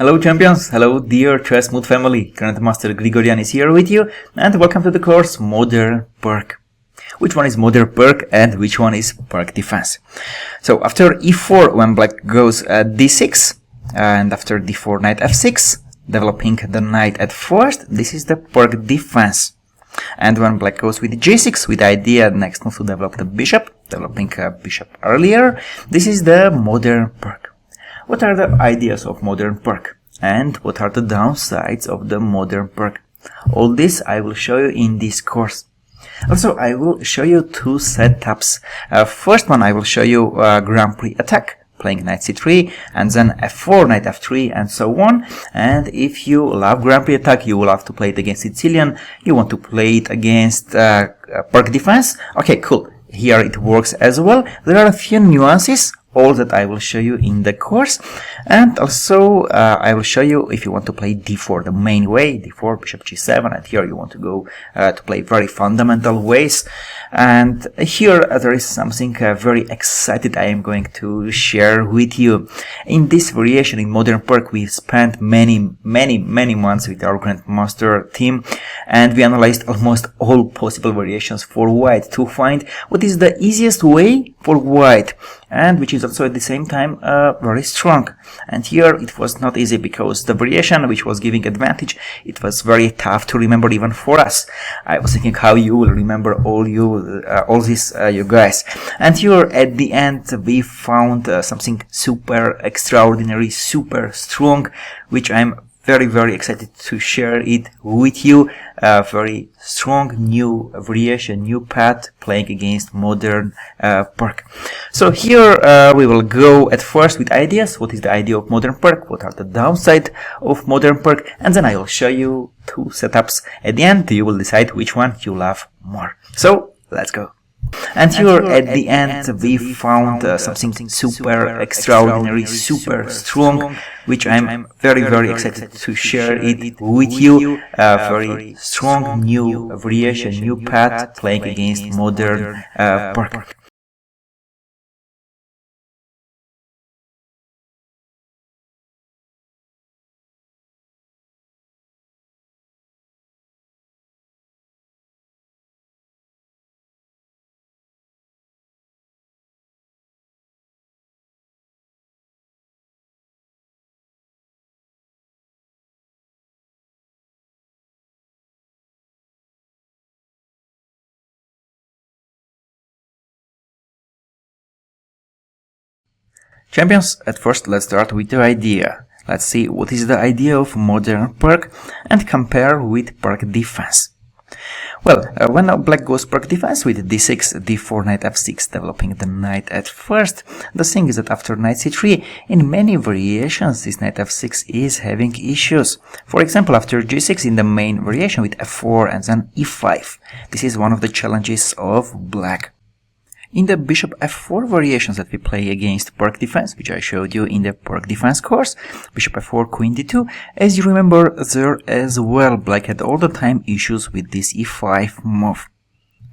Hello champions, hello dear chess mood family, Grandmaster Grigorian is here with you and welcome to the course Modern Pirc. Which one is Modern Pirc and which one is Pirc defense? So after e4 when black goes at d6 and after d4 knight f6, developing the knight at first, this is the Pirc defense. And when black goes with g6 with the idea next move to develop the bishop, developing a bishop earlier, this is the Modern Pirc. What are the ideas of Modern Pirc? And what are the downsides of the Modern Pirc? All this I will show you in this course. Also, I will show you two setups. First one I will show you Grand Prix attack, playing knight c3, and then f4, knight f3, and so on. And if you love Grand Prix attack, you will have to play it against Sicilian. You want to play it against Pirc defense. Okay, cool. Here it works as well. There are a few nuances, all that I will show you in the course, and also I will show you if you want to play d4 the main way, d4, bishop g7, and here you want to go to play very fundamental ways. And here there is something very excited I am going to share with you. In this variation in Modern Pirc we spent many months with our Grandmaster team, and we analyzed almost all possible variations for white to find what is the easiest way for white, and which is also at the same time very strong. And here it was not easy because the variation which was giving advantage, it was very tough to remember even for us. I was thinking how you will remember all this you guys. And here at the end we found something super extraordinary, super strong, which I'm very excited to share it with you. Very strong new variation, new path playing against Modern Pirc. So here we will go at first with ideas. What is the idea of Modern Pirc? What are the downsides of Modern Pirc? And then I will show you two setups. At the end you will decide which one you love more. So let's go. And here at the end we found something super extraordinary, super strong, which I'm very excited to share it with you. Very strong new variation, new path playing against Modern Pirc. Champions, at first let's start with the idea. Let's see what is the idea of Modern Pirc and compare with Pirc defense. Well, when black goes Pirc defense with d6, d4, knight f6, developing the knight at first, the thing is that after knight c3, in many variations this knight f6 is having issues. For example, after g6 in the main variation with f4 and then e5. This is one of the challenges of black. In the bishop f4 variations that we play against Pirc defense, which I showed you in the Pirc defense course, bishop f4, queen d2, as you remember, there as well black had all the time issues with this e5 move.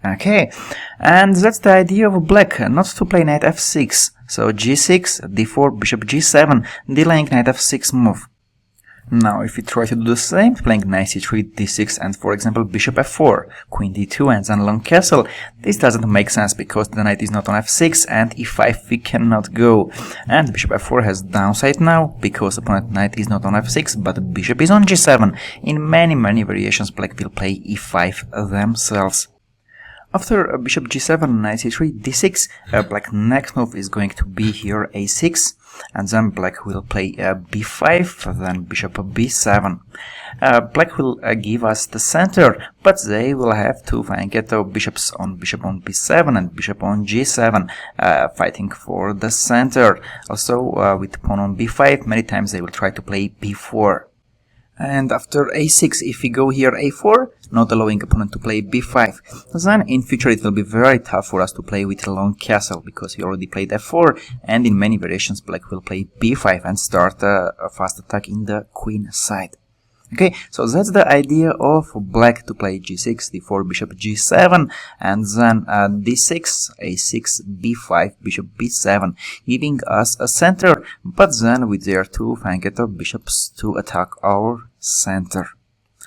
Okay, and that's the idea of black, not to play knight f6, so g6, d4, bishop g7, delaying knight f6 move. Now, if we try to do the same, playing knight c3, d6, and for example bishop f4, queen d2, and then long castle, this doesn't make sense because the knight is not on f6 and e5 we cannot go. And bishop f4 has downside now because opponent knight is not on f6 but bishop is on g7. In many variations black will play e5 themselves. After bishop g7, knight c3, d6, black next move is going to be here a6, and then black will play b5, then bishop b7. Black will give us the center, but they will have to get bishops on bishop on b7 and bishop on g7, fighting for the center. Also, with pawn on b5, many times they will try to play b4. And after a6, if we go here a4, not allowing opponent to play b5, then in future it will be very tough for us to play with a long castle, because he already played f4, and in many variations black will play b5 and start a fast attack in the queen side. Okay, so that's the idea of black to play g6, d4, bishop g7, and then d6, a6, b5, bishop b7, giving us a center, but then with their two flanker bishops to attack our center.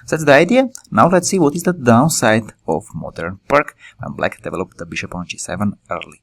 That's the idea. Now let's see what is the downside of modern Pirc when black developed the bishop on g7 early.